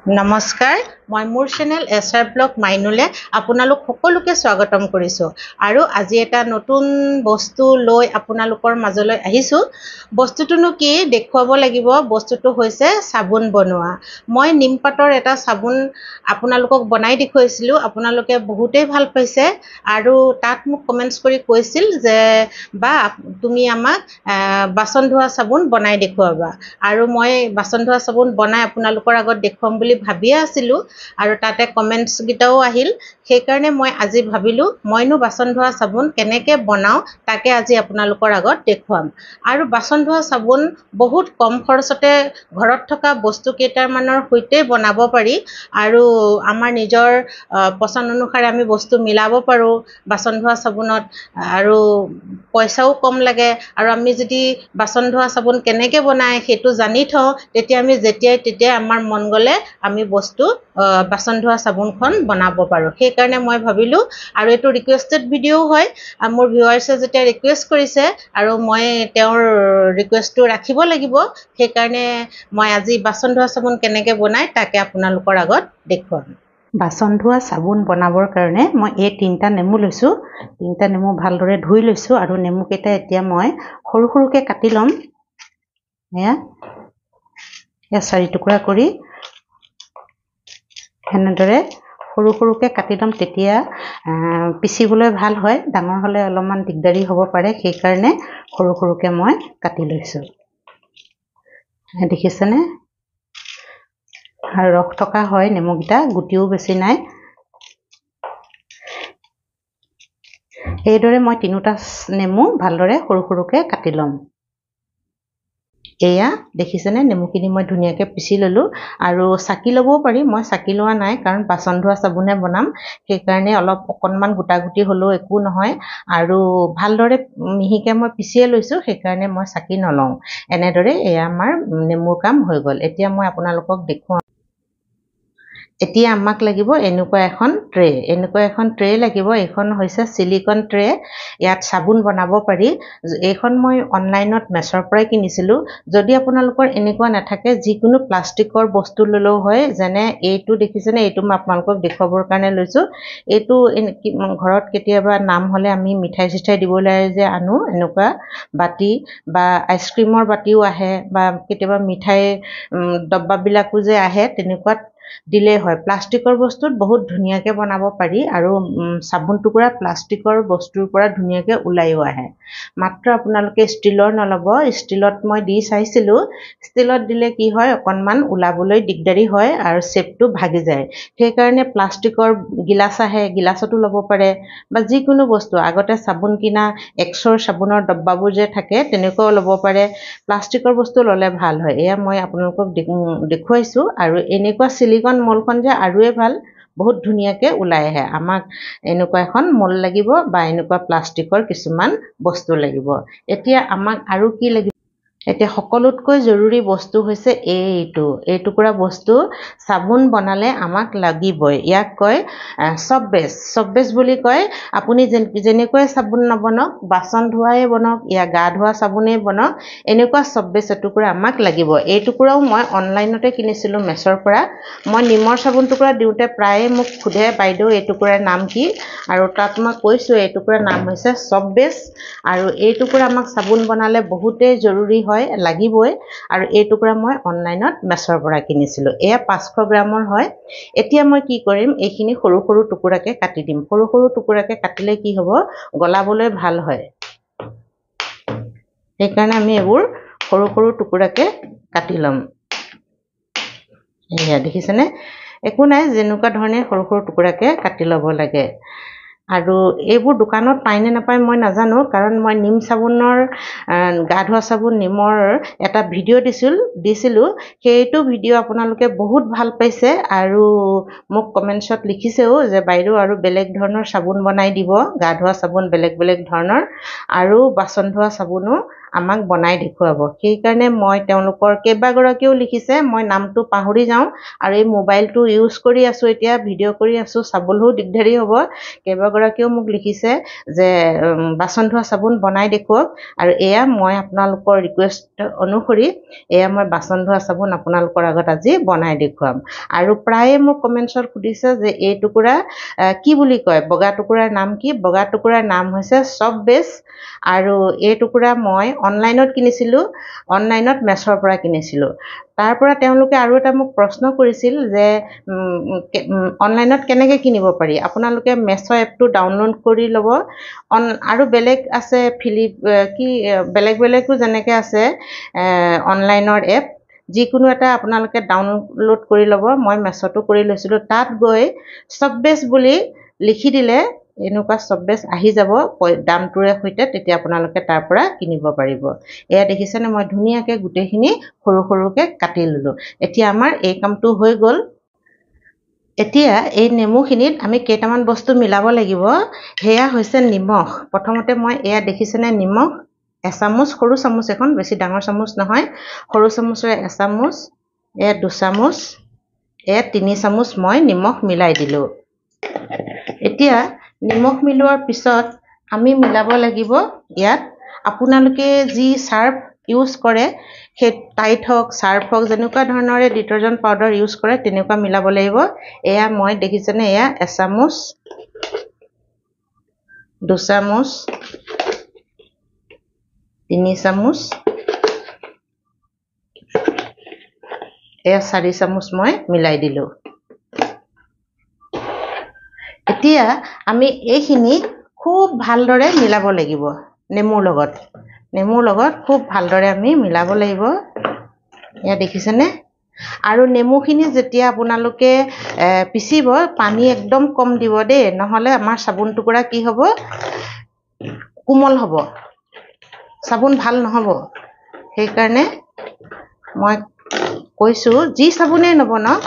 নমস্কাৰ মই মোৰ চেনেল এছআৰ ব্লগ মাইনুলে আপোনালোক সকলোকে স্বাগতম কৰিছোঁ আৰু আজি এটা নতুন বস্তু লৈ আপোনালোকৰ মাজলৈ আহিছোঁ। বস্তুটোনো কি দেখুৱাব লাগিব। বস্তুটো হৈছে চাবোন বনোৱা। মই নিমপাতৰ এটা চাবোন আপোনালোকক বনাই দেখুৱাইছিলোঁ। আপোনালোকে বহুতেই ভাল পাইছে আৰু তাত মোক কমেণ্টছ কৰি কৈছিল যে বা তুমি আমাক বাচন ধোৱা চাবোন বনাই দেখুৱাবা আৰু মই বাচন ধোৱা চাবোন বনাই আপোনালোকৰ আগত দেখুৱাম বুলি ভাবিয়ে আছিলোঁ আৰু তাতে কমেণ্টছ কেইটাও আহিল। সেইকাৰণে মই আজি ভাবিলোঁ মইনো বাচন ধোৱা চাবোন কেনেকৈ বনাওঁ তাকে আজি আপোনালোকৰ আগত দেখুৱাম। আৰু বাচন ধোৱা চাবোন বহুত কম খৰচতে ঘৰত থকা বস্তু কেইটামানৰ সৈতে বনাব পাৰি আৰু আমাৰ নিজৰ পচন্দ অনুসাৰে আমি বস্তু মিলাব পাৰোঁ বাচন ধোৱা চাবোনত আৰু পইচাও কম লাগে। আৰু আমি যদি বাচন ধোৱা চাবোন কেনেকৈ বনায় সেইটো জানি থওঁ তেতিয়া আমি যেতিয়াই তেতিয়াই আমাৰ মন গ'লে আমি বাচন ধোৱা চাবোনখন বনাব পাৰোঁ। সেইকাৰণে মই ভাবিলোঁ আৰু এইটো ৰিকুৱেষ্টেড ভিডিঅ' হয়। মোৰ ভিউৱাৰ্ছে যেতিয়া ৰিকুৱেষ্ট কৰিছে আৰু মই তেওঁৰ ৰিকুৱেষ্টটো ৰাখিব লাগিব, সেইকাৰণে মই আজি বাচন ধোৱা চাবোন কেনেকৈ বনায় তাকে আপোনালোকৰ আগত দেখুৱাম। বাচন ধোৱা চাবোন বনাবৰ কাৰণে মই এই 3টা নেমু লৈছোঁ। 3টা নেমু ভালদৰে ধুই লৈছোঁ আৰু নেমুকেইটা এতিয়া মই সৰু সৰুকৈ কাটি ল'ম। এয়া 4 টুকুৰা কৰি এনেদৰে সৰু সৰুকৈ কাটি ল'ম, তেতিয়া পিচিবলৈ ভাল হয়। ডাঙৰ হ'লে অলপমান দিগদাৰী হ'ব পাৰে, সেইকাৰণে সৰু সৰুকৈ মই কাটি লৈছোঁ। দেখিছেনে? আৰু ৰস থকা হয় নেমুকেইটা, গুটিও বেছি নাই। এইদৰে মই 3টা নেমু ভালদৰে সৰু সৰুকৈ কাটি ল'ম। এয়া দেখিছেনে, নেমুখিনি মই ধুনীয়াকৈ পিচি ল'লোঁ আৰু চাকি ল'বও পাৰি। মই চাকি লোৱা নাই কাৰণ বাচন ধোৱা চাবোনহে বনাম, সেইকাৰণে অকণমান গোটা গুটি হ'লেও একো নহয় আৰু ভালদৰে মিহিকৈ মই পিচিয়ে লৈছোঁ, সেইকাৰণে মই চাকি নলওঁ। এনেদৰে এয়া আমাৰ নেমুৰ কাম হৈ গ'ল। এতিয়া মই আপোনালোকক দেখুৱাম। এতিয়া আমাক লাগিব এনেকুৱা এখন ট্ৰে লাগিব। এইখন হৈছে চিলিকন ট্ৰে। ইয়াত চাবোন বনাব পাৰি। এইখন মই অনলাইনত মেছৰ পৰাই কিনিছিলোঁ। যদি আপোনালোকৰ এনেকুৱা নাথাকে, যিকোনো প্লাষ্টিকৰ বস্তু ল'লেও হয়। যেনে এইটো দেখিছেনে, এইটো মই আপোনালোকক দেখুৱাবৰ কাৰণে লৈছোঁ। এইটো ঘৰত কেতিয়াবা নাম হ'লে আমি মিঠাই চিঠাই দিবলৈ যে আনো, এনেকুৱা বাতি বা আইচক্ৰীমৰ বাতিও আহে বা কেতিয়াবা মিঠাই ডব্বাবিলাকো যে আহে, তেনেকুৱাত দিলেই হয়। প্লাষ্টিকৰ বস্তুত বহুত ধুনীয়াকৈ বনাব পাৰি আৰু চাবোন টুকুৰা প্লাষ্টিকৰ বস্তুৰ পৰা ধুনীয়াকৈ ওলাইও আহে। মাত্ৰ আপোনালোকে ষ্টীলৰ নল'ব। ষ্টীলত মই দি চাইছিলোঁ, ষ্টীলত দিলে কি হয়, অকণমান ওলাবলৈ দিগদাৰী হয় আৰু শ্বেপটো ভাগি যায়। সেইকাৰণে প্লাষ্টিকৰ গিলাচ আহে, গিলাচতো ল'ব পাৰে বা যিকোনো বস্তু। আগতে চাবোন কিনা এক্সৰ চাবোনৰ ডব্বাবোৰ যে থাকে, তেনেকুৱাও ল'ব পাৰে। প্লাষ্টিকৰ বস্তু ল'লে ভাল হয়। এয়া মই আপোনালোকক দেখুৱাইছোঁ। আৰু এনেকুৱা চিলিকন মলখন যে আৰুৱে ভাল, বহুত ধুনীয়াকৈ ওলাই আহে। আমাক এনেকুৱা এখন মল লাগিব বা এনেকুৱা প্লাষ্টিকৰ কিছুমান বস্তু লাগিব। এতিয়া আমাক আৰু কি লাগিব? এতিয়া সকলোতকৈ জৰুৰী বস্তু হৈছে এই টুকুৰা বস্তু। চাবোন বনালে আমাক লাগিবই। ইয়াক কয় চপ বেছ বুলি কয়। আপুনি যেনেকৈ চাবোন নবনাওক, বাচন ধোৱাই বনাওক, গা ধোৱা চাবোনেই বনাওক, এনেকুৱা চপ বেছ এটুকুৰা আমাক লাগিব। এই টুকুৰাও মই অনলাইনতে কিনিছিলোঁ মেছৰ পৰা। মই নিমৰ চাবোন টুকুৰা দিওঁতে প্ৰায়ে মোক সোধে, বাইদেউ এই টুকুৰাৰ নাম কি? আৰু তাত মই কৈছোঁ এই টুকুৰাৰ নাম হৈছে চপ বেছ। আৰু এই টুকুৰা আমাক চাবোন বনালে বহুতেই জৰুৰী হয়, লাগিবই। আৰু এই টুকুৰা মই অনলাইনত মেছৰ পৰা কিনিছিলোঁ। এয়া 500 গ্ৰামৰ হয়। এতিয়া মই কি কৰিম, এইখিনি সৰু সৰু টুকুৰাকৈ কাটি দিম। সৰু সৰু টুকুৰাকৈ কাটিলে কি হ'ব, গলাবলৈ ভাল হয়। সেইকাৰণে আমি এইবোৰ সৰু সৰু টুকুৰাকৈ কাটি ল'ম। এয়া দেখিছেনে? একো নাই, যেনেকুৱা ধৰণে সৰু সৰু টুকুৰাকৈ কাটি ল'ব লাগে। আৰু এইবোৰ দোকানত পায়নে নাপায় মই নাজানো, কাৰণ মই নিম চাবোনৰ গা ধোৱা চাবোন নিমৰ এটা ভিডিঅ' দিছিলোঁ। সেইটো ভিডিঅ' আপোনালোকে বহুত ভাল পাইছে আৰু মোক কমেণ্টছত লিখিছেও যে বাইদেউ আৰু বেলেগ ধৰণৰ চাবোন বনাই দিব, গা ধোৱা চাবোন বেলেগ বেলেগ ধৰণৰ আৰু বাচন ধোৱা চাবোনো আমাক বনাই দেখুৱাব। সেইকাৰণে মই তেওঁলোকৰ কেইবাগৰাকীও লিখিছে, মই নামটো পাহৰি যাওঁ আৰু এই মোবাইলটো ইউজ কৰি আছোঁ, এতিয়া ভিডিঅ' কৰি আছোঁ, চাবলৈও দিগদাৰী হ'ব। এগৰাকীও মোক লিখিছে যে বাচন ধোৱা চাবোন বনাই দেখুৱাওক আৰু এয়া মই আপোনালোকৰ ৰিকুৱেষ্ট অনুসৰি এয়া মই বাচন ধোৱা চাবোন আপোনালোকৰ আগত আজি বনাই দেখুৱাম আৰু প্ৰায়ে মোক কমেণ্টছত সুধিছে যে এই টুকুৰা কি বুলি কয় বগা টুকুৰাৰ নাম কি বগা টুকুৰাৰ নাম হৈছে চব বেছ আৰু এই টুকুৰা মই অনলাইনত কিনিছিলোঁ অনলাইনত মেছৰ পৰা কিনিছিলোঁ তাৰ পৰা তেওঁলোকে আৰু এটা মোক প্ৰশ্ন কৰিছিল যে অনলাইনত কেনেকৈ কিনিব পাৰি আপোনালোকে মেছৰ এপটো ডাউনলোড কৰি ল'ব আৰু বেলেগ আছে বেলেগো যেনেকৈ আছে অনলাইনৰ এপ যিকোনো এটা আপোনালোকে ডাউনলোড কৰি ল'ব মই মেছতো কৰি লৈছিলোঁ তাত গৈ চব্বেছ বুলি লিখি দিলে এনেকুৱা চব্বেছ আহি যাব দামটোৰে সৈতে তেতিয়া আপোনালোকে তাৰ পৰা কিনিব পাৰিব এয়া দেখিছেনে মই ধুনীয়াকৈ গোটেইখিনি সৰু সৰুকৈ কাটি ল'লোঁ এতিয়া আমাৰ এই কামটো হৈ গ'ল এতিয়া এই নেমুখিনিত আমি কেইটামান বস্তু মিলাব লাগিব সেয়া হৈছে নিমখ প্ৰথমতে মই এয়া দেখিছেনে নিমখ এচামুচ সৰু চামুচ এখন বেছি ডাঙৰ চামুচ নহয় সৰু চামুচেৰে এচামুচ এয়া 2 চামুচ এয়া 3 চামুচ মই নিমখ মিলাই দিলোঁ এতিয়া নিমখ মিলোৱাৰ পিছত আমি মিলাব লাগিব ইয়াত আপোনালোকে যি চাৰ্ফ ইউজ কৰে সেই টাইট হওক চাৰ্ফ হওক যেনেকুৱা ধৰণৰে ডিটাৰজেণ্ট পাউডাৰ ইউজ কৰে তেনেকুৱা মিলাব লাগিব এয়া মই দেখিছেনে এয়া এচামুচ 2 চামুচ 3 চামুচ এয়া 4 চামুচ মই মিলাই দিলোঁ এতিয়া আমি এইখিনি খুব ভালদৰে মিলাব লাগিব নেমুৰ লগত খুব ভালদৰে আমি মিলাব লাগিব এয়া দেখিছেনে আৰু নেমুখিনি যেতিয়া আপোনালোকে পিচিব পানী একদম কম দিব দেই নহ'লে আমাৰ চাবোন টুকুৰা কি হ'ব কোমল হ'ব চাবোন ভাল নহ'ব সেইকাৰণে মই কৈছোঁ যি চাবোনেই নবনাওক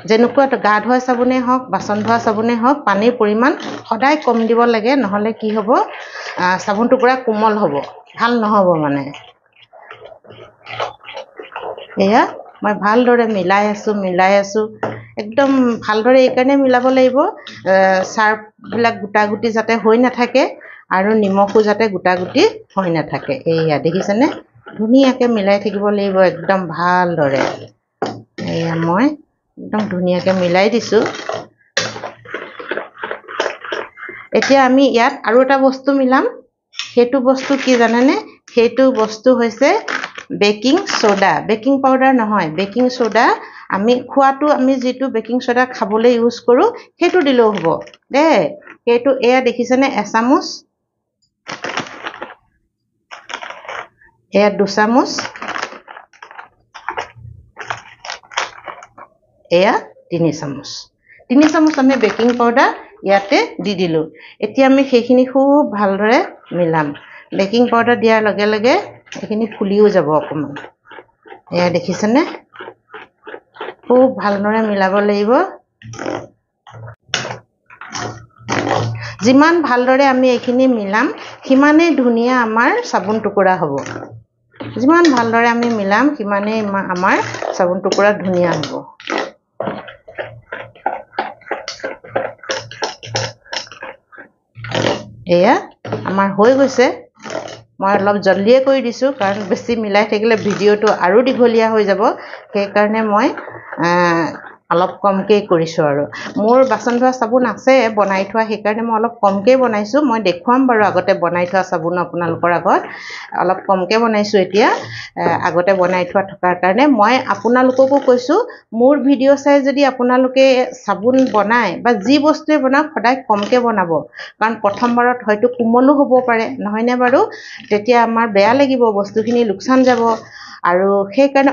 যেনেকুৱা গা ধোৱা চাবোনেই হওক বাচন ধোৱা চাবোনেই হওক পানীৰ পৰিমাণ সদায় কম দিব লাগে নহ'লে কি হ'ব চাবোন টুকুৰা কোমল হ'ব ভাল নহ'ব মানে এয়া মই ভালদৰে মিলাই আছোঁ একদম ভালদৰে এইকাৰণে মিলাব লাগিব চাৰ্ফবিলাক গোটাগুটি যাতে হৈ নাথাকে আৰু নিমখো যাতে গোটাগুটি হৈ নাথাকে এয়া দেখিছেনে ধুনীয়াকৈ মিলাই থাকিব লাগিব একদম ভালদৰে এয়া মই একদম ধুনীয়াকৈ মিলাই দিছোঁ এতিয়া আমি ইয়াত আৰু এটা বস্তু মিলাম সেইটো বস্তু কি জানেনে সেইটো বস্তু হৈছে বেকিং সোডা বেকিং পাউডাৰ নহয় বেকিং সোডা আমি খোৱাটো আমি যিটো বেকিং সোডা খাবলৈ ইউজ কৰোঁ সেইটো দিলেও হ'ব দেই সেইটো এয়া দেখিছেনে এচামুচ এয়া 2 চামুচ এয়া 3 চামুচ আমি বেকিং পাউডাৰ ইয়াতে দি দিলোঁ এতিয়া আমি সেইখিনি খুব ভালদৰে মিলাম বেকিং পাউডাৰ দিয়াৰ লগে লগে এইখিনি ফুলিও যাব অকণমান এয়া দেখিছেনে খুব ভালদৰে মিলাব লাগিব যিমান ভালদৰে আমি এইখিনি মিলাম সিমানেই ধুনীয়া আমাৰ চাবোন টুকুৰা হ'ব যিমান ভালদৰে আমি মিলাম সিমানেই আমাৰ চাবোন টুকুৰা ধুনীয়া হ'ব এয়া আমাৰ হৈ গৈছে মই অলপ জলদিয়ে কৰি দিছোঁ কাৰণ বেছি মিলাই থাকিলে ভিডিঅ'টো আৰু দীঘলীয়া হৈ যাব সেইকাৰণে মই অলপ কমকৈ কৰিছোঁ আৰু মোৰ বাচন ধোৱা চাবোন আছে বনাই থোৱা সেইকাৰণে মই অলপ কমকৈ বনাইছোঁ মই দেখুৱাম বাৰু আগতে বনাই থোৱা চাবোন আপোনালোকৰ আগত অলপ কমকৈ বনাইছোঁ এতিয়া আগতে বনাই থোৱা থকাৰ কাৰণে মই আপোনালোককো কৈছোঁ মোৰ ভিডিঅ' চাই যদি আপোনালোকে চাবোন বনায় বা যি বস্তুৱে বনাওক সদায় কমকৈ বনাব কাৰণ প্ৰথমবাৰত হয়তো কোমলো হ'ব পাৰে নহয়নে বাৰু তেতিয়া আমাৰ বেয়া লাগিব বস্তুখিনি লোকচান যাব আৰু সেইকাৰণে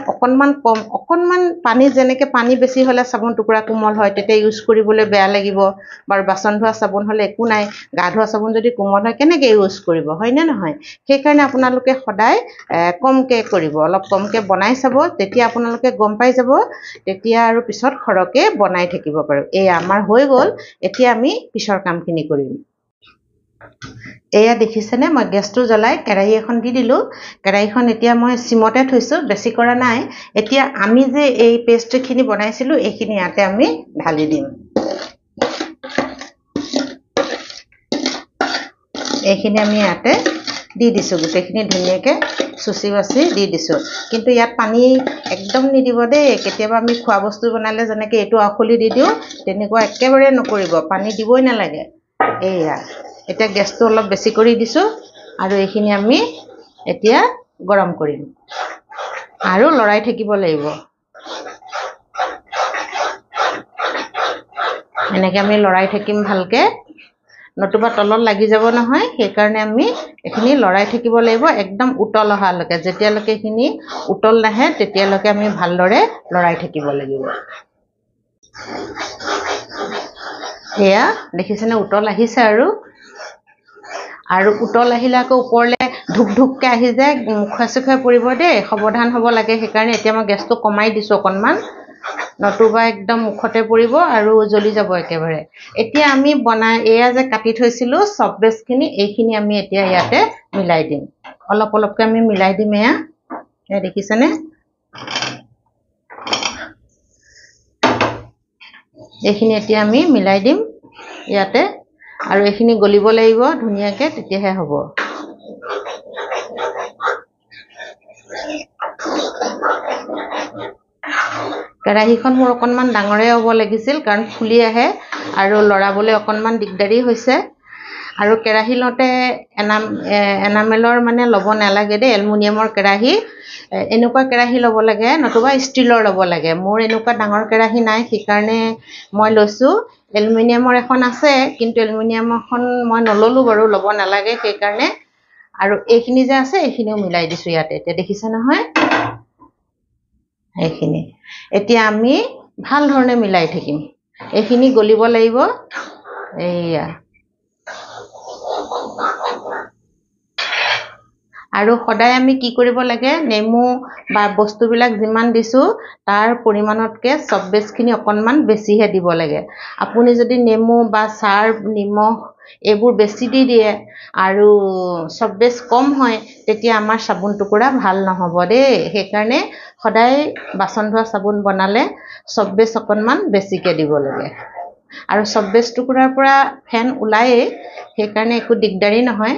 অকণমান পানী যেনেকৈ পানী বেছি হ'লে চাবোন টুকুৰা কোমল হয় তেতিয়া ইউজ কৰিবলৈ বেয়া লাগিব বাৰু বাচন ধোৱা চাবোন হ'লে একো নাই গা ধোৱা চাবোন যদি কোমল হয় কেনেকৈ ইউজ কৰিব হয়নে নহয় সেইকাৰণে আপোনালোকে সদায় কমকৈ কৰিব অলপ কমকৈ বনাই চাব তেতিয়া আপোনালোকে গম পাই যাব তেতিয়া আৰু পিছত সৰহকৈ বনাই থাকিব পাৰোঁ এই আমাৰ হৈ গ'ল এতিয়া আমি পিছৰ কামখিনি কৰিম এয়া দেখিছেনে মই গেছটো জ্বলাই কেৰাহী এখন দি দিলোঁ কেৰাহীখন এতিয়া মই চিমতে থৈছোঁ বেছি কৰা নাই এতিয়া আমি যে এই পেষ্টখিনি বনাইছিলোঁ এইখিনি ইয়াতে আমি ঢালি দিম এইখিনি আমি ইয়াতে দি দিছোঁ গোটেইখিনি ধুনীয়াকৈ চুচি বাচি দি দিছোঁ কিন্তু ইয়াত পানী একদম নিদিব দেই কেতিয়াবা আমি খোৱা বস্তু বনালে যেনেকৈ এইটো আখলি দি দিওঁ তেনেকুৱা একেবাৰে নকৰিব পানী দিবই নালাগে এইয়া এতিয়া গেছটো অলপ বেছি কৰি দিছোঁ আৰু এইখিনি আমি এতিয়া গৰম কৰিম আৰু লৰাই থাকিব লাগিব এনেকৈ আমি লৰাই থাকিম ভালকৈ নতুবা তলত লাগি যাব নহয় সেইকাৰণে আমি এইখিনি লৰাই থাকিব লাগিব একদম উতল অহালৈকে যেতিয়ালৈকে এইখিনি উতল নাহে তেতিয়ালৈকে আমি ভালদৰে লৰাই থাকিব লাগিব এয়া দেখিছেনে উতল আহিছে আৰু উতল আহিলে আকৌ ওপৰলৈ ধুক ধুককৈ আহি যায় মুখে চুখে পৰিব দেই সাৱধান হ'ব লাগে সেইকাৰণে এতিয়া মই গেছটো কমাই দিছোঁ অকণমান নতুবা একদম মুখতে পৰিব আৰু জ্বলি যাব একেবাৰে এতিয়া আমি বনাই এয়া যে কাটি থৈছিলোঁ চব বেছখিনি এইখিনি আমি এতিয়া ইয়াতে মিলাই দিম অলপ অলপকৈ আমি মিলাই দিম এয়া দেখিছেনে এইখিনি এতিয়া আমি মিলাই দিম ইয়াতে আৰু এইখিনি গলিব লাগিব ধুনীয়াকৈ তেতিয়াহে হ'ব কেৰাহীখন মোৰ অকণমান ডাঙৰে হ'ব লাগিছিল কাৰণ ফুলি আহে আৰু লৰাবলৈ অকণমান দিগদাৰী হৈছে আৰু কেৰাহী লওঁতে এনামেলৰ মানে ল'ব নালাগে দেই এলুমিনিয়ামৰ কেৰাহী এনেকুৱা কেৰাহী ল'ব লাগে নতুবা ষ্টীলৰ ল'ব লাগে মোৰ এনেকুৱা ডাঙৰ কেৰাহী নাই সেইকাৰণে মই লৈছোঁ এলুমিনিয়ামৰ এখন আছে কিন্তু এলুমিনিয়ামৰ এখন মই নল'লোঁ বাৰু ল'ব নালাগে সেইকাৰণে আৰু এইখিনি যে আছে এইখিনিও মিলাই দিছোঁ ইয়াতে এতিয়া দেখিছে নহয় এইখিনি এতিয়া আমি ভাল ধৰণে মিলাই থাকিম এইখিনি গলিব লাগিব এইয়া আৰু সদায় আমি কি কৰিব লাগে নেমু বা বস্তুবিলাক যিমান দিছোঁ তাৰ পৰিমাণতকৈ চব বেছখিনি অকণমান বেছিহে দিব লাগে আপুনি যদি নেমু বা চাৰ নিমখ এইবোৰ বেছি দি দিয়ে আৰু চব বেছ কম হয় তেতিয়া আমাৰ চাবোন টুকুৰা ভাল নহ'ব দেই সেইকাৰণে সদায় বাচন ধোৱা চাবোন বনালে চব বেছ অকণমান বেছিকৈ দিব লাগে আৰু চব বেছ টুকুৰাৰ পৰা ফেন ওলায়েই সেইকাৰণে একো দিগদাৰী নহয়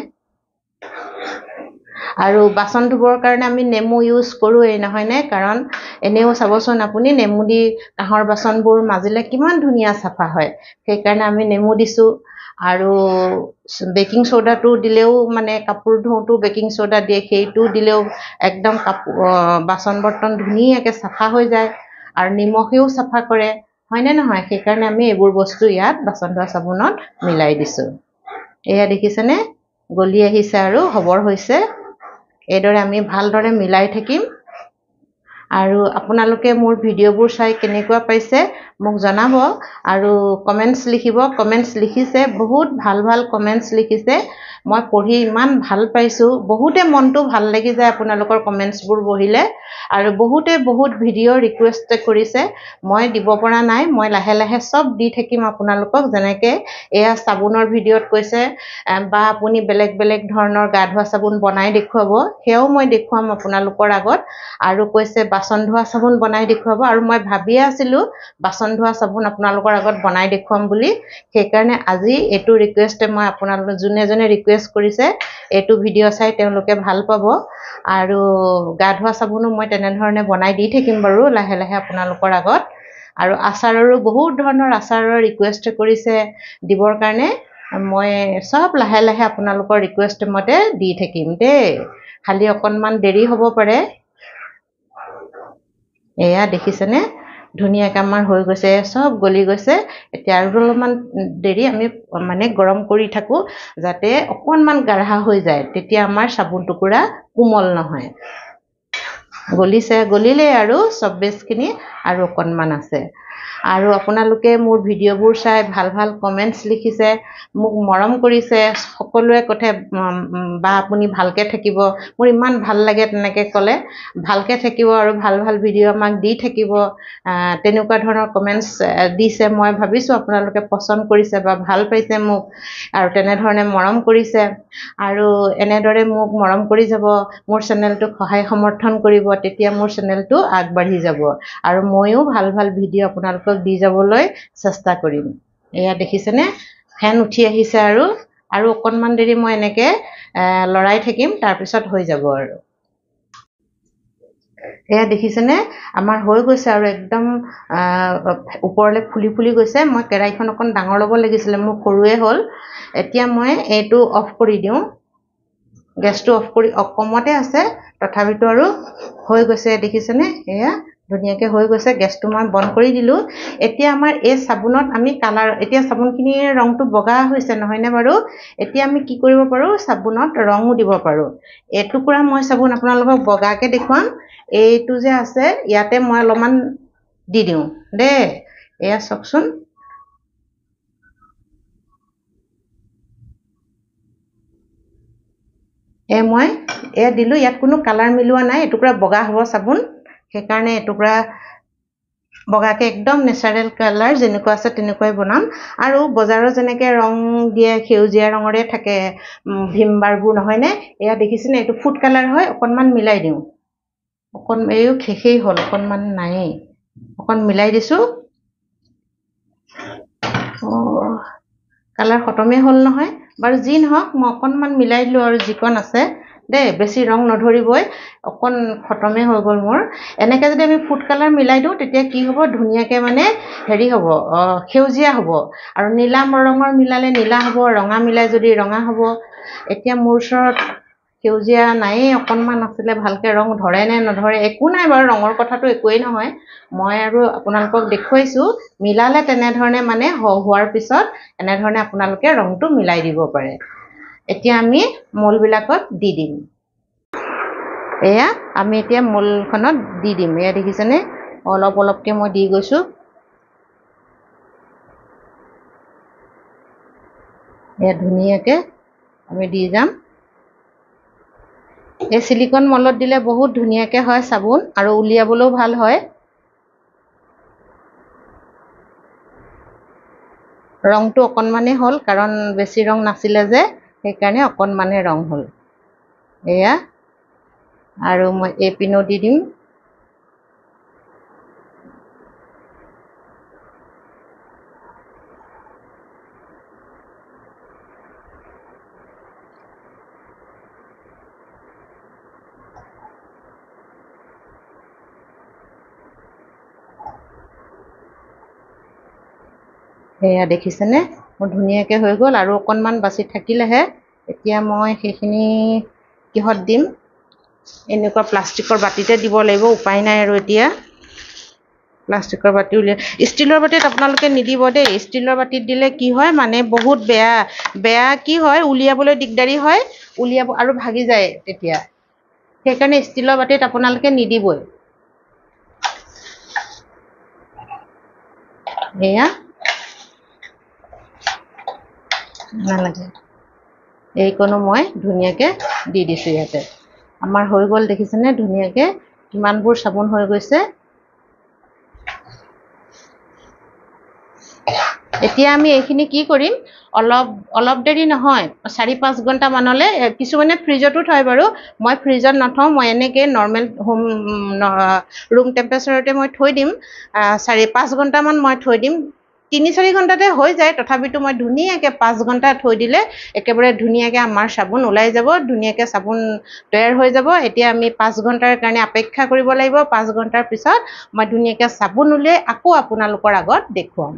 আৰু বাচন ধুবৰ কাৰণে আমি নেমু ইউজ কৰোঁৱেই নহয়নে কাৰণ এনেও চাবচোন আপুনি নেমু দি কাঁহৰ বাচনবোৰ মাজিলে কিমান ধুনীয়া চাফা হয় সেইকাৰণে আমি নেমু দিছোঁ আৰু বেকিং চ'ডাটো দিলেও মানে কাপোৰ ধোওঁতো বেকিং চ'ডা দিয়ে সেইটো দিলেও একদম বাচন বৰ্তন ধুনীয়াকৈ চাফা হৈ যায় আৰু নিমখেও চাফা কৰে হয়নে নহয় সেইকাৰণে আমি এইবোৰ বস্তু ইয়াত বাচন ধোৱা চাবোনত মিলাই দিছোঁ এয়া দেখিছেনে গলি আহিছে আৰু হ'বৰ হৈছে এইদৰে আমি ভালদৰে মিলাই থাকিম আৰু আপোনালোকে মোৰ ভিডিঅ'বোৰ চাই কেনেকুৱা পাইছে মোক জনাব আৰু কমেণ্টছ লিখিব কমেণ্টছ লিখিছে বহুত ভাল ভাল কমেণ্টছ লিখিছে মই পঢ়ি ইমান ভাল পাইছোঁ বহুতে মনটো ভাল লাগি যায় আপোনালোকৰ কমেণ্টছবোৰ পঢ়িলে আৰু বহুতে বহুত ভিডিঅ' ৰিকুৱেষ্ট কৰিছে মই দিব পৰা নাই মই লাহে লাহে চব দি থাকিম আপোনালোকক যেনেকৈ এয়া চাবোনৰ ভিডিঅ'ত কৈছে বা আপুনি বেলেগ বেলেগ ধৰণৰ গা ধোৱা চাবোন বনাই দেখুৱাব সেয়াও মই দেখুৱাম আপোনালোকৰ আগত আৰু কৈছে বাচন ধোৱা চাবোন বনাই দেখুৱাব আৰু মই ভাবিয়ে আছিলোঁ বাচন ধোৱা চাবোন আপোনালোকৰ আগত বনাই দেখুৱাম বুলি সেইকাৰণে আজি এইটো ৰিকুৱেষ্টে মই আপোনালোক যোনে যোনে ৰিকুৱেষ্ট কৰিছে এইটো ভিডিঅ' চাই তেওঁলোকে ভাল পাব আৰু গা ধোৱা চাবোনো মই তেনেধৰণে বনাই দি থাকিম বাৰু লাহে লাহে আপোনালোকৰ আগত আৰু আচাৰৰো বহুত ধৰণৰ আচাৰৰ ৰিকুৱেষ্ট কৰিছে দিবৰ কাৰণে মই সব লাহে লাহে আপোনালোকৰ ৰিকুৱেষ্ট মতে দি থাকিম দেই খালি অকণমান দেৰি হ'ব পাৰে এয়া দেখিছেনে ধুনীয়াকৈ আমাৰ হৈ গৈছে সব গলি গৈছে এতিয়া আৰু অলপমান দেৰি আমি মানে গৰম কৰি থাকোঁ যাতে অকণমান গাঢ়া হৈ যায় তেতিয়া আমাৰ চাবোন টুকুৰা কোমল নহয় গলিলেই আৰু চব বেছখিনি আৰু অকণমান আছে আৰু আপোনালোকে মোৰ ভিডিঅ'বোৰ চাই ভাল ভাল কমেণ্টছ লিখিছে মোক মৰম কৰিছে সকলোৱে কথা বা আপুনি ভালকৈ থাকিব মোৰ ইমান ভাল লাগে তেনেকৈ ক'লে ভালকৈ থাকিব আৰু ভাল ভাল ভিডিঅ' আমাক দি থাকিব তেনেকুৱা ধৰণৰ কমেণ্টছ দিছে মই ভাবিছোঁ আপোনালোকে পচন্দ কৰিছে বা ভাল পাইছে মোক আৰু তেনেধৰণে মৰম কৰিছে আৰু এনেদৰে মোক মৰম কৰি যাব মোৰ চেনেলটোক সহায় সমৰ্থন কৰিব তেতিয়া মোৰ চেনেলটো আগবাঢ়ি যাব আৰু ময়ো ভাল ভাল ভিডিঅ' আপোনালোকক দি যাবলৈ চেষ্টা কৰিম এয়া দেখিছেনে ফেন উঠি আহিছে আৰু আৰু অকণমান দেৰি মই এনেকৈ লৰাই থাকিম, তাৰপিছত হৈ যাব আৰু। এয়া দেখিছেনে আমাৰ হৈ গৈছে আৰু একদম ওপৰলৈ ফুলি ফুলি গৈছে। মই কেৰাহীখন অকণ ডাঙৰ ল'ব লাগিছিলে, মোৰ সৰুৱে হ'ল। এতিয়া মই এইটো অফ কৰি দিওঁ, গেছটো অফ কৰি কমতে আছে, তথাপিতো আৰু হৈ গৈছে দেখিছেনে। এয়া ধুনীয়াকৈ হৈ গৈছে, গেছটো মই বন্ধ কৰি দিলোঁ। এতিয়া আমাৰ এই চাবোনত আমি কালাৰ, এতিয়া চাবোনখিনিৰ ৰংটো বগা হৈছে নহয়নে বাৰু। এতিয়া আমি কি কৰিব পাৰোঁ, চাবোনত ৰঙো দিব পাৰোঁ। এটুকুৰা মই চাবোন আপোনালোকক বগাকৈ দেখুৱাম। এইটো যে আছে ইয়াতে মই অলপমান দি দিওঁ দেই, এয়া চাওকচোন। মই এয়া দিলোঁ, ইয়াত কোনো কালাৰ মিলোৱা নাই, এটুকুৰা বগা হ'ব চাবোন, সেইকাৰণে এটুকুৰা বগাকৈ একদম নেচাৰেল কালাৰ যেনেকুৱা আছে তেনেকুৱাই বনাম। আৰু বজাৰত যেনেকৈ ৰং দিয়ে সেউজীয়া ৰঙৰে থাকে ভীম বাৰবোৰ নহয়নে, এয়া দেখিছেনে এইটো ফুড কালাৰ হয়, অকণমান মিলাই দিওঁ। এইও শেষেই হ'ল, অকণমান নায়েই, অকণ মিলাই দিছোঁ। কালাৰ খতমেই হ'ল নহয়। বাৰু যি নহওক, মই অকণমান মিলাই দিলোঁ আৰু যিকণ আছে দেই, বেছি ৰং নধৰিবই, অকণ খতমেই হৈ গ'ল মোৰ। এনেকৈ যদি আমি ফুড কালাৰ মিলাই দিওঁ তেতিয়া কি হ'ব, ধুনীয়াকৈ মানে হেৰি হ'ব, সেউজীয়া হ'ব। আৰু নীলা ৰঙৰ মিলালে নীলা হ'ব, ৰঙা মিলাই যদি ৰঙা হ'ব। এতিয়া মোৰ ওচৰত সেউজীয়া নায়েই, অকণমান আছিলে, ভালকৈ ৰং ধৰে নে নধৰে একো নাই বাৰু, ৰঙৰ কথাটো একোৱেই নহয়। মই আৰু আপোনালোকক দেখুৱাইছোঁ, মিলালে তেনেধৰণে মানে হোৱাৰ পিছত এনেধৰণে আপোনালোকে ৰংটো মিলাই দিব পাৰে। এতিয়া আমি মলবিলাকত দি দিম। এয়া আমি এতিয়া মলখনত দি দিম। এয়া দেখিছেনে অলপ অলপকৈ মই দি গৈছোঁ। এয়া ধুনীয়াকৈ আমি দি যাম। এই চিলিকন মলত দিলে বহুত ধুনীয়াকৈ হয় চাবোন, আৰু উলিয়াবলৈও ভাল হয়। ৰংটো অকণমানেই হ'ল, কাৰণ বেছি ৰং নাছিলে যে, সেইকাৰণে অকণমানে ৰং হ'ল। এয়া আৰু মই এই পিনো দি দিম। সেয়া দেখিছেনে মোৰ ধুনীয়াকৈ হৈ গ'ল, আৰু অকণমান বাচি থাকিলেহে। এতিয়া মই সেইখিনি কিহত দিম, এনেকুৱা প্লাষ্টিকৰ বাতিতে দিব লাগিব, উপায় নাই আৰু। এতিয়া প্লাষ্টিকৰ বাতি উলিয়াই, ষ্টীলৰ বাতিত আপোনালোকে নিদিব দেই। ষ্টীলৰ বাতিত দিলে কি হয় মানে বহুত বেয়া কি হয়, উলিয়াবলৈ দিগদাৰী হয়, উলিয়াব আৰু ভাগি যায় তেতিয়া। সেইকাৰণে ষ্টীলৰ বাতিত আপোনালোকে নিদিবই। এয়া নালাগে, এইকণো মই ধুনীয়াকৈ দি দিছোঁ ইয়াতে। আমাৰ হৈ গ'ল দেখিছেনে ধুনীয়াকৈ, কিমানবোৰ চাবোন হৈ গৈছে। এতিয়া আমি এইখিনি কি কৰিম, অলপ দেৰি নহয়, 4-5 ঘণ্টামানলৈ, কিছুমানে ফ্ৰিজতো থয় বাৰু, মই ফ্ৰিজত নথওঁ, মই এনেকৈ নৰ্মেল ৰুম টেম্পাৰেচাৰতে মই থৈ দিম। 4-5 ঘণ্টামান মই থৈ দিম। 3-4 ঘণ্টাতে হৈ যায়, তথাপিতো মই ধুনীয়াকৈ 5 ঘণ্টা থৈ দিলে একেবাৰে ধুনীয়াকৈ আমাৰ চাবোন ওলাই যাব, ধুনীয়াকৈ চাবোন তৈয়াৰ হৈ যাব। এতিয়া আমি 5 ঘণ্টাৰ কাৰণে অপেক্ষা কৰিব লাগিব। 5 ঘণ্টাৰ পিছত মই ধুনীয়াকৈ চাবোন উলিয়াই আকৌ আপোনালোকৰ আগত দেখুৱাম।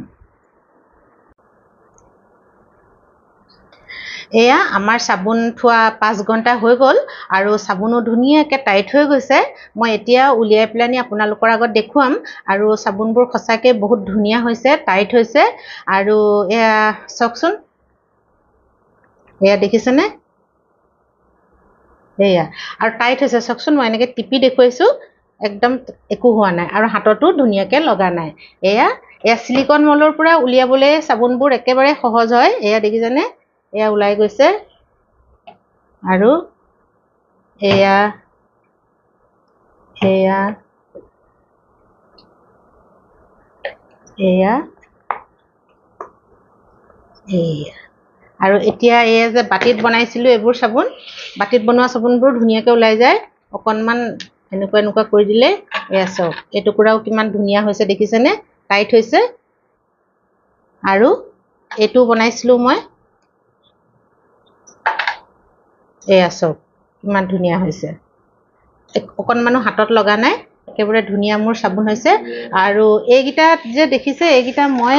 এয়া আমাৰ চাবোন থোৱা 5 ঘণ্টা হৈ গ'ল, আৰু চাবোনো ধুনীয়াকৈ টাইট হৈ গৈছে। মই এতিয়া উলিয়াই পেলাই আপোনালোকৰ আগত দেখুৱাম। আৰু চাবোনবোৰ সঁচাকৈ বহুত ধুনীয়া হৈছে, টাইট হৈছে। আৰু এয়া চাওকচোন, এয়া দেখিছেনে, এয়া আৰু টাইট হৈছে চাওকচোন। মই এনেকৈ টিপি দেখুৱাইছোঁ, একদম একো হোৱা নাই, আৰু হাততো ধুনীয়াকৈ লগা নাই। এয়া চিলিকন মলৰ পৰা উলিয়াবলৈ চাবোনবোৰ একেবাৰে সহজ হয়। এয়া দেখিছেনে, এয়া ওলাই গৈছে। আৰু এয়া এয়া এয়া আৰু এতিয়া এয়া যে বাতিত বনাইছিলোঁ এইবোৰ চাবোন, বাতিত বনোৱা চাবোনবোৰ ধুনীয়াকৈ ওলাই যায়। অকণমান এনেকুৱা কৰি দিলে এয়া চাওক, এইটুকুৰাও কিমান ধুনীয়া হৈছে দেখিছেনে, টাইট হৈছে। আৰু এইটো বনাইছিলোঁ মই, এয়া চাওক কিমান ধুনীয়া হৈছে অকণমানো হাতত লগা নাই একেবাৰে ধুনীয়া মোৰ চাবোন হৈছে আৰু এইকেইটাত যে দেখিছে এইকেইটা মই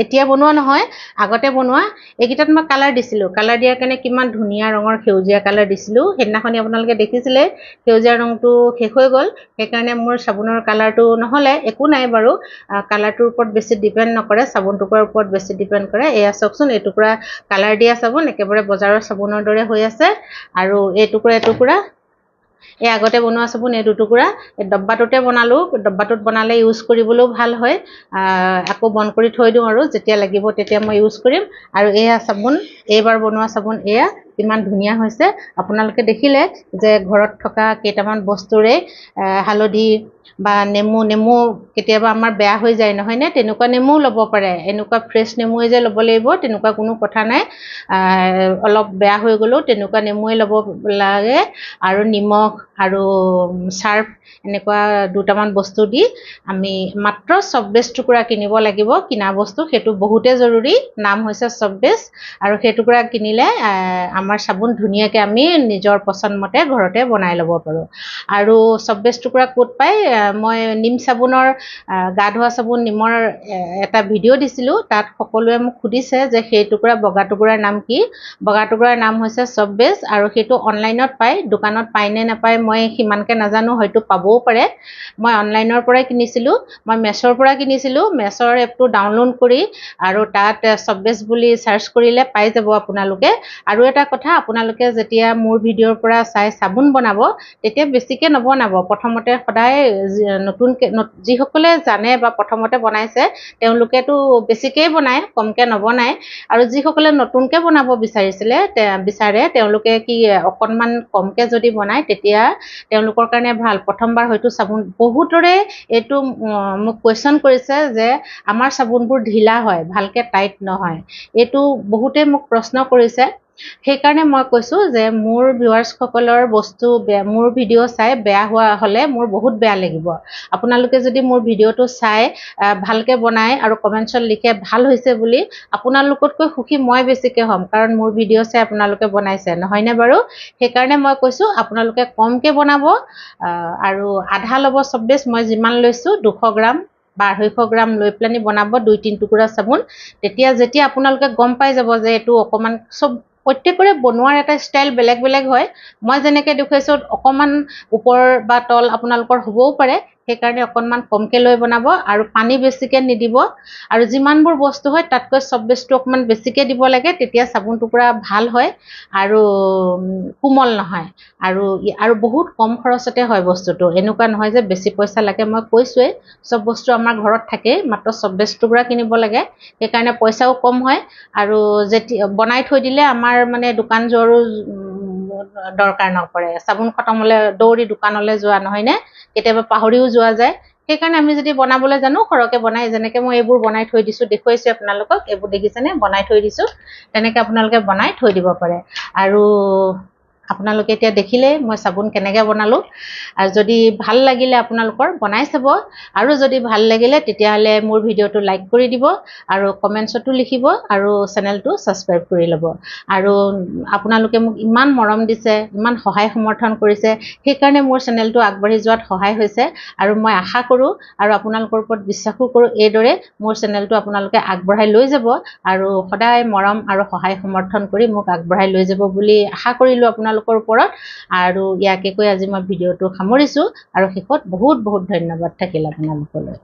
এতিয়া বনোৱা নহয় আগতে বনোৱা এইকেইটাত মই কালাৰ দিছিলোঁ কালাৰ দিয়াৰ কাৰণে কিমান ধুনীয়া ৰঙৰ সেউজীয়া কালাৰ দিছিলোঁ সেইদিনাখনি আপোনালোকে দেখিছিলে সেউজীয়া ৰংটো শেষ হৈ গ'ল সেইকাৰণে মোৰ চাবোনৰ কালাৰটো নহ'লে একো নাই বাৰু কালাৰটোৰ ওপৰত বেছি ডিপেণ্ড নকৰে চাবোন টুকুৰাৰ ওপৰত বেছি ডিপেণ্ড কৰে এয়া চাওকচোন এই টুকুৰা কালাৰ দিয়া চাবোন একেবাৰে বজাৰৰ চাবোনৰ দৰে হৈ আছে আৰু এই টুকুৰা এই আগতে বনোৱা চাবোন এই দুটুকুৰা এই ডব্বাটোতে বনালোঁ ডব্বাটোত বনালে ইউজ কৰিবলৈও ভাল হয় আকৌ বন্ধ কৰি থৈ দিওঁ আৰু যেতিয়া লাগিব তেতিয়া মই ইউজ কৰিম আৰু এয়া চাবোন এইবাৰ বনোৱা চাবোন এয়া কিমান ধুনীয়া হৈছে আপোনালোকে দেখিলে যে ঘৰত থকা কেইটামান বস্তুৰে হালধি বা নেমু কেতিয়াবা আমাৰ বেয়া হৈ যায় নহয়নে তেনেকুৱা নেমুও ল'ব পাৰে এনেকুৱা ফ্ৰেছ নেমুৱে যে ল'ব লাগিব তেনেকুৱা কোনো কথা নাই অলপ বেয়া হৈ গ'লেও তেনেকুৱা নেমুৱে ল'ব লাগে আৰু নিমখ আৰু চাৰ্ফ এনেকুৱা দুটামান বস্তু দি আমি মাত্ৰ চব বেছ টুকুৰা কিনিব লাগিব কিনা বস্তু সেইটো বহুতে জৰুৰী নাম হৈছে চব বেছ আৰু সেই টুকুৰা কিনিলে আমাৰ চাবোন ধুনীয়াকৈ আমি নিজৰ পচন্দমতে ঘৰতে বনাই ল'ব পাৰোঁ আৰু চব বেছ টুকুৰা ক'ত পায় মই নিম চাবোনৰ গা ধোৱা চাবোন নিমৰ এটা ভিডিঅ' দিছিলোঁ তাত সকলোৱে মোক সুধিছে যে সেই টুকুৰা বগা টুকুৰাৰ নাম কি বগা টুকুৰাৰ নাম হৈছে চব বেছ আৰু সেইটো অনলাইনত পায় দোকানত পায় নে নাপায় মই সিমানকৈ নাজানো হয়তো পাবও পাৰে মই অনলাইনৰ পৰাই কিনিছিলোঁ মই মেছৰ পৰা কিনিছিলোঁ মেছৰ এপটো ডাউনলোড কৰি আৰু তাত চব বেছ বুলি চাৰ্চ কৰিলে পাই যাব আপোনালোকে আৰু এটা কথা আপোনালোকে যেতিয়া মোৰ ভিডিঅ'ৰ পৰা চাই চাবোন বনাব তেতিয়া বেছিকৈ নবনাব প্ৰথমতে সদায় নতুনকৈ যিসকলে জানে বা প্ৰথমতে বনাইছে তেওঁলোকেতো বেছিকৈ বনায় কমকৈ নবনায় আৰু যিসকলে নতুনকৈ বনাব বিচাৰে তেওঁলোকে কি অকণমান কমকৈ যদি বনায় তেতিয়া তেওঁলোকৰ কাৰণে ভাল প্ৰথমবাৰ হয়তো চাবোন বহুতৰে এইটো মোক কুৱেশ্যন কৰিছে যে আমাৰ চাবোনবোৰ ঢিলা হয় ভালকৈ টাইট নহয় এইটো বহুতে মোক প্ৰশ্ন কৰিছে সেইকাৰণে মই কৈছোঁ যে মোৰ ভিউৱাৰ্ছসকলৰ বস্তু মোৰ ভিডিঅ' চাই বেয়া হোৱা হ'লে মোৰ বহুত বেয়া লাগিব আপোনালোকে যদি মোৰ ভিডিঅ'টো চাই ভালকৈ বনায় আৰু কমেণ্টছত লিখে ভাল হৈছে বুলি আপোনালোকতকৈ সুখী মই বেছিকৈ হ'ম কাৰণ মোৰ ভিডিঅ' চাই আপোনালোকে বনাইছে নহয়নে বাৰু সেইকাৰণে মই কৈছোঁ আপোনালোকে কমকৈ বনাব আৰু আধা ল'ব চব বেছ মই যিমান লৈছোঁ 200 গ্ৰাম বা 250 গ্ৰাম লৈ পেলানি বনাব 2-3 টুকুৰা চাবোন যেতিয়া আপোনালোকে গম পাই যাব যে এইটো অকণমান চব প্ৰত্যেকৰে বনোৱাৰ এটা ষ্টাইল বেলেগ বেলেগ হয় মই যেনেকৈ দেখুৱাইছোঁ অকণমান ওপৰ বা তল আপোনালোকৰ হ'বও পাৰে সেইকাৰণে অকণমান কমকৈ লৈ বনাব আৰু পানী বেছিকৈ নিদিব আৰু যিমানবোৰ বস্তু হয় তাতকৈ চব বেছটো অকণমান বেছিকৈ দিব লাগে তেতিয়া চাবোন টুকুৰা ভাল হয় আৰু কোমল নহয় আৰু বহুত কম খৰচতে হয় বস্তুটো এনেকুৱা নহয় যে বেছি পইচা লাগে মই কৈছোঁৱেই চব বস্তু আমাৰ ঘৰত থাকেই মাত্ৰ চব বেছ টুকুৰা কিনিব লাগে সেইকাৰণে পইচাও কম হয় আৰু যেতিয়া বনাই থৈ দিলে আমাৰ মানে দোকান যোৱাৰো দৰকাৰ নপৰে চাবোন খতম হ'লে দৌৰি দোকানলৈ যোৱা নহয়নে কেতিয়াবা পাহৰিও যোৱা যায় সেইকাৰণে আমি যদি বনাবলৈ জানো সৰহকৈ বনাই যেনেকৈ মই এইবোৰ বনাই থৈ দিছোঁ দেখুৱাইছোঁ আপোনালোকক এইবোৰ দেখিছেনে বনাই থৈ দিছোঁ তেনেকৈ আপোনালোকে বনাই থৈ দিব পাৰে আৰু আপোনালোকে এতিয়া দেখিলে মই চাবোন কেনেকৈ বনালোঁ আৰু যদি ভাল লাগিলে আপোনালোকৰ বনাই চাব আৰু যদি ভাল লাগিলে তেতিয়াহ'লে মোৰ ভিডিঅ'টো লাইক কৰি দিব আৰু কমেণ্টছতো লিখিব আৰু চেনেলটো ছাবস্ক্ৰাইব কৰি ল'ব আৰু আপোনালোকে মোক ইমান মৰম দিছে ইমান সহায় সমৰ্থন কৰিছে সেইকাৰণে মোৰ চেনেলটো আগবাঢ়ি যোৱাত সহায় হৈছে আৰু মই আশা কৰোঁ আৰু আপোনালোকৰ ওপৰত বিশ্বাসো কৰোঁ এইদৰে মোৰ চেনেলটো আপোনালোকে আগবঢ়াই লৈ যাব আৰু সদায় মৰম আৰু সহায় সমৰ্থন কৰি মোক আগবঢ়াই লৈ যাব বুলি আশা কৰিলোঁ আপোনালোকৰ ওপৰত আৰু ইয়াকে কৈ আজি মই ভিডিঅ'টো সামৰিছোঁ আৰু শেষত বহুত বহুত ধন্যবাদ থাকিল আপোনালোকলৈ